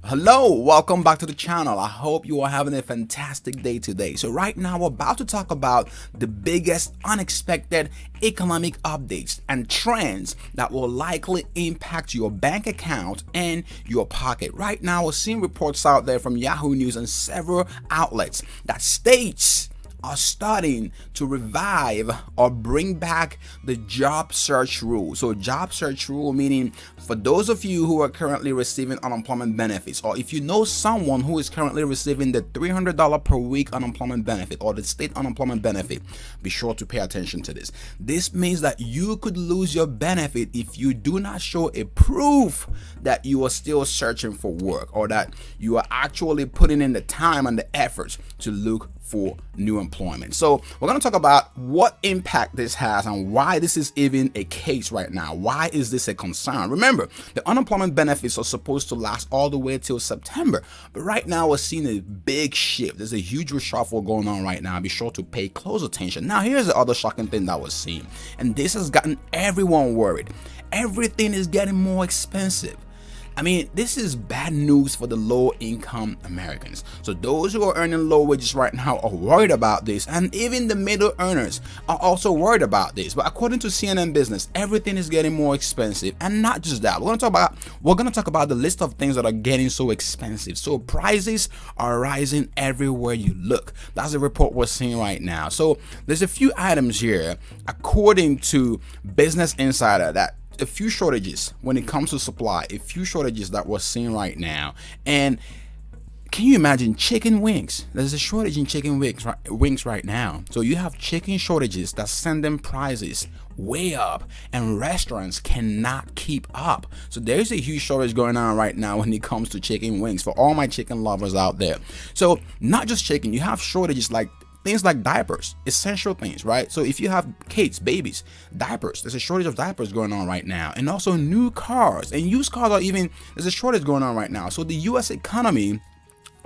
Hello, welcome back to the channel. I hope you are having a fantastic day today. So right now we're about to talk about the biggest unexpected economic updates and trends that will likely impact your bank account and your pocket. Right now we're seeing reports out there from Yahoo News and several outlets that states are starting to revive or bring back the job search rule. So job search rule meaning for those of you who are currently receiving unemployment benefits, or if you know someone who is currently receiving the $300 per week unemployment benefit or the state unemployment benefit, be sure to pay attention to this. This means that you could lose your benefit if you do not show a proof that you are still searching for work or that you are actually putting in the time and the efforts to look for new employment. So we're going to talk about what impact this has and why this is even a case right now. Why is this a concern? Remember, the unemployment benefits are supposed to last all the way till September, but right now we're seeing a big shift. There's a huge reshuffle going on right now. Be sure to pay close attention. Now here's the other shocking thing that we're seeing, and this has gotten everyone worried. Everything is getting more expensive. I mean, this is bad news for the low-income Americans. So those who are earning low wages right now are worried about this, and even the middle earners are also worried about this. But according to CNN Business, everything is getting more expensive, and not just that. We're going to talk about the list of things that are getting so expensive. So prices are rising everywhere you look. That's the report we're seeing right now. So there's a few items here, according to Business Insider, that a few shortages when it comes to supply, a few shortages that we're seeing right now. And can you imagine chicken wings? There's a shortage in chicken wings right now. So you have chicken shortages that send them prices way up, and restaurants cannot keep up. So there's a huge shortage going on right now when it comes to chicken wings for all my chicken lovers out there. So not just chicken, you have shortages like things like diapers, essential things, right? So if you have kids, babies, diapers, there's a shortage of diapers going on right now. And also new cars and used cars there's a shortage going on right now. So the US economy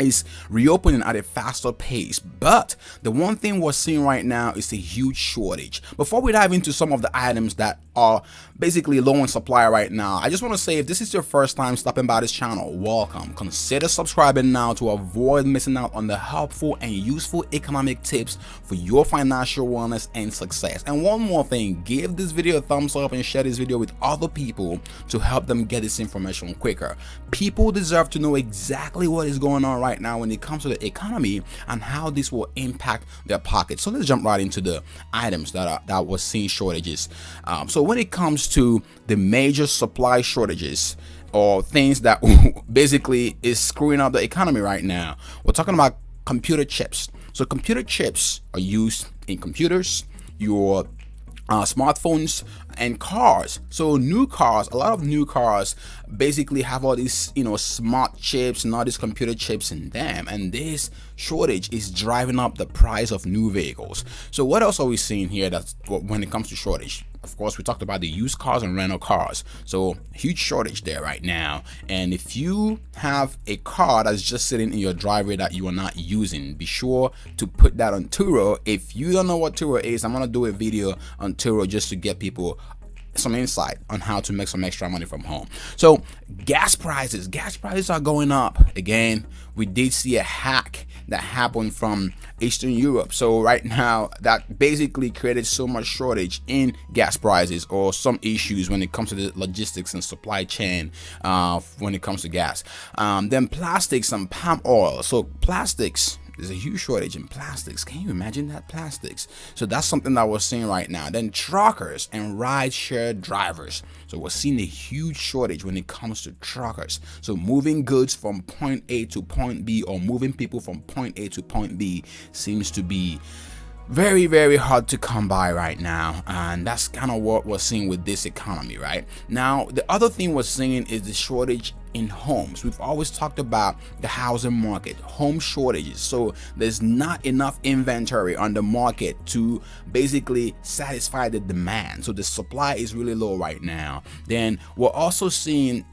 is reopening at a faster pace, but the one thing we're seeing right now is a huge shortage. Before we dive into some of the items that are basically low in supply right now, I just want to say, if this is your first time stopping by this channel, welcome. Consider subscribing now to avoid missing out on the helpful and useful economic tips for your financial wellness and success. And one more thing, give this video a thumbs up and share this video with other people to help them get this information quicker. People deserve to know exactly what is going on right now when it comes to the economy and how this will impact their pockets. So let's jump right into the items that we're seeing shortages. So when it comes to the major supply shortages or things that basically is screwing up the economy right now, we're talking about computer chips. So computer chips are used in computers, your smartphones, and cars. So new cars, a lot of new cars basically have all these smart chips and all these computer chips in them, and this shortage is driving up the price of new vehicles. So what else are we seeing here that's when it comes to shortage? Of course, we talked about the used cars and rental cars. So huge shortage there right now. And if you have a car that's just sitting in your driveway that you are not using, be sure to put that on Turo. If you don't know what Turo is, I'm gonna do a video on Turo just to get people some insight on how to make some extra money from home. So gas prices are going up again. We did see a hack that happened from Eastern Europe. So right now that basically created so much shortage in gas prices, or some issues when it comes to the logistics and supply chain when it comes to gas. Then plastics and palm oil. So plastics, there's a huge shortage in plastics. Can you imagine that? Plastics. So that's something that we're seeing right now. Then truckers and ride-share drivers. So we're seeing a huge shortage when it comes to truckers. So moving goods from point A to point B, or moving people from point A to point B, seems to be very, very hard to come by right now, and that's kind of what we're seeing with this economy right now. The other thing we're seeing is the shortage in homes. We've always talked about the housing market, home shortages. So there's not enough inventory on the market to basically satisfy the demand. So the supply is really low right now. Then we're also seeing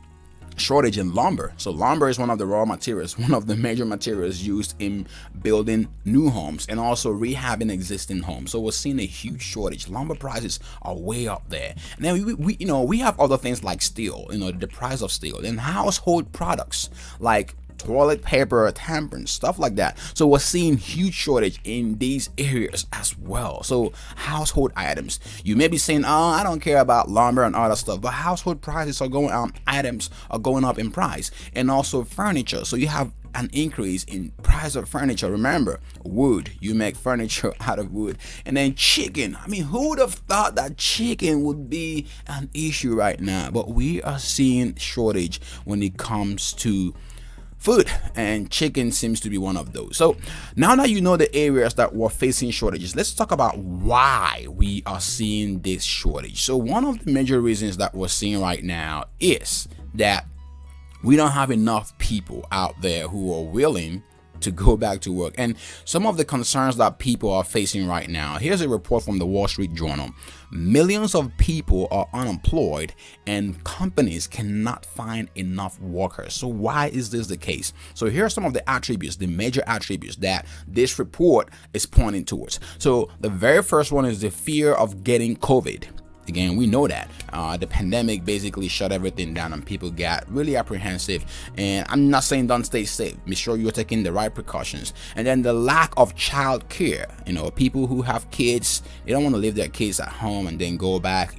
shortage in lumber. So lumber is one of the raw materials, one of the major materials used in building new homes and also rehabbing existing homes. So we're seeing a huge shortage. Lumber prices are way up there. And then we have other things like steel, the price of steel, and household products like toilet paper, tampons, stuff like that. So we're seeing huge shortage in these areas as well. So household items, you may be saying, oh, I don't care about lumber and other stuff, but household prices are going up, items are going up in price, and also furniture. So you have an increase in price of furniture. Remember, wood, you make furniture out of wood. And then chicken, I mean, who would have thought that chicken would be an issue right now? But we are seeing shortage when it comes to food, and chicken seems to be one of those. So now that you know the areas that we're facing shortages, let's talk about why we are seeing this shortage. So one of the major reasons that we're seeing right now is that we don't have enough people out there who are willing to go back to work. And some of the concerns that people are facing right now, here's a report from the Wall Street Journal. Millions of people are unemployed and companies cannot find enough workers. So why is this the case? So here are some of the attributes, the major attributes that this report is pointing towards. So the very first one is the fear of getting COVID. Again, we know that the pandemic basically shut everything down and people got really apprehensive. And I'm not saying don't stay safe. Make sure you're taking the right precautions. And then the lack of child care. People who have kids, they don't want to leave their kids at home and then go back,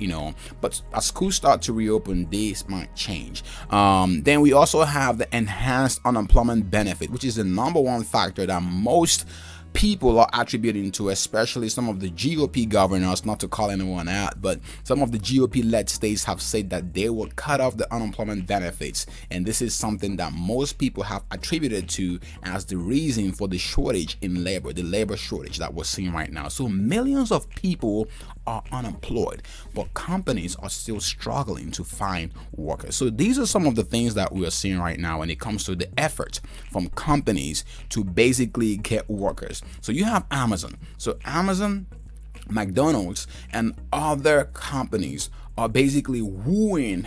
But as schools start to reopen, this might change. Then we also have the enhanced unemployment benefit, which is the number one factor that most people are attributing to, especially some of the GOP governors, not to call anyone out, but some of the GOP-led states have said that they will cut off the unemployment benefits. And this is something that most people have attributed to as the reason for the shortage in labor, the labor shortage that we're seeing right now. So millions of people are unemployed, but companies are still struggling to find workers. So these are some of the things that we are seeing right now when it comes to the effort from companies to basically get workers. So you have Amazon. So Amazon, McDonald's, and other companies are basically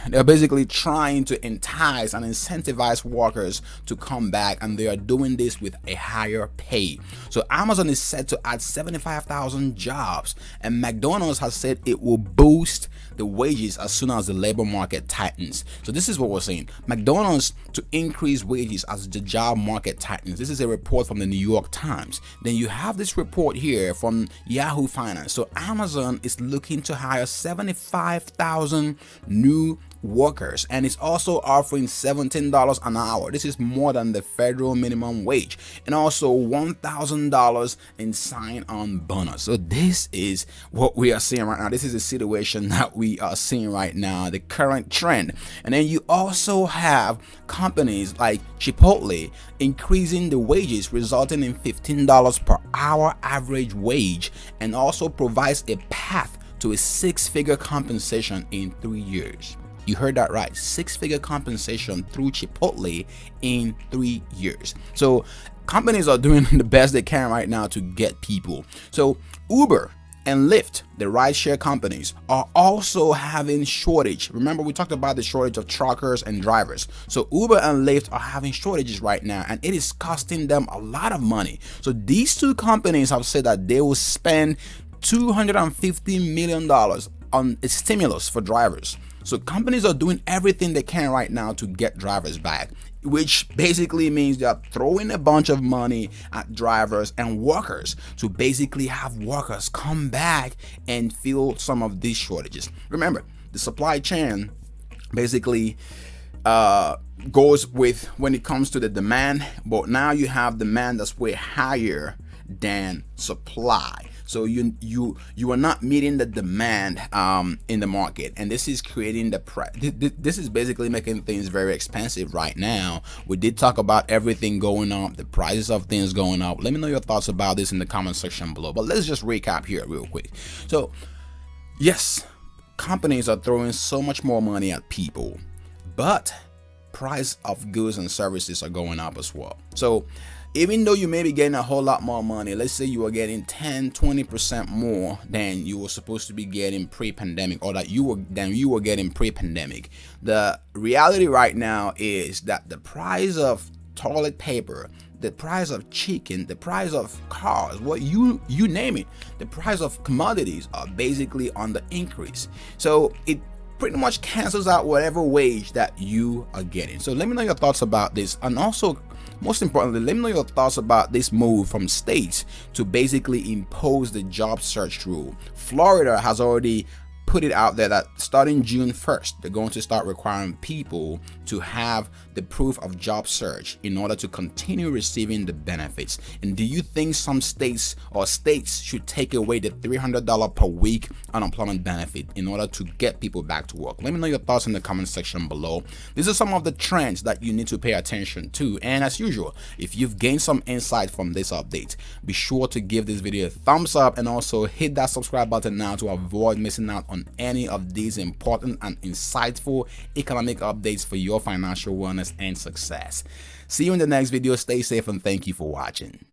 they're basically trying to entice and incentivize workers to come back, and they are doing this with a higher pay. So Amazon is set to add 75,000 jobs, and McDonald's has said it will boost the wages as soon as the labor market tightens. So this is what we're saying. McDonald's to increase wages as the job market tightens. This is a report from the New York Times. Then you have this report here from Yahoo Finance. So Amazon is looking to hire 75,000 new workers, and it's also offering $17 an hour. This is more than the federal minimum wage, and also $1,000 in sign-on bonus. So this is what we are seeing right now. This is the situation that we are seeing right now, the current trend. And then you also have companies like Chipotle increasing the wages, resulting in $15 per hour average wage, and also provides a path to a six-figure compensation in 3 years. You heard that right, six-figure compensation through Chipotle in 3 years. So companies are doing the best they can right now to get people. So Uber and Lyft, the rideshare companies, are also having shortage. Remember, we talked about the shortage of truckers and drivers. So Uber and Lyft are having shortages right now, and it is costing them a lot of money. So these two companies have said that they will spend $250 million on a stimulus for drivers. So companies are doing everything they can right now to get drivers back, which basically means they're throwing a bunch of money at drivers and workers to basically have workers come back and fill some of these shortages. Remember, the supply chain basically goes with when it comes to the demand, but now you have demand that's way higher than supply. So you are not meeting the demand in the market, and this is creating the price. This is basically making things very expensive right now. We did talk about everything going up, the prices of things going up. Let me know your thoughts about this in the comment section below. But let's just recap here real quick. So yes, companies are throwing so much more money at people, but price of goods and services are going up as well. So even though you may be getting a whole lot more money, let's say you are getting 10-20% more than you were supposed to be getting pre-pandemic, or that you were getting pre-pandemic. The reality right now is that the price of toilet paper, the price of chicken, the price of cars, what you name it, the price of commodities are basically on the increase. So it pretty much cancels out whatever wage that you are getting. So let me know your thoughts about this, and also, most importantly, let me know your thoughts about this move from states to basically impose the job search rule. Florida has already put it out there that starting June 1st, they're going to start requiring people to have the proof of job search in order to continue receiving the benefits. And do you think some states should take away the $300 per week unemployment benefit in order to get people back to work? Let me know your thoughts in the comment section below. These are some of the trends that you need to pay attention to. And as usual, if you've gained some insight from this update, be sure to give this video a thumbs up and also hit that subscribe button now to avoid missing out on any of these important and insightful economic updates for your financial wellness and success. See you in the next video. Stay safe and thank you for watching.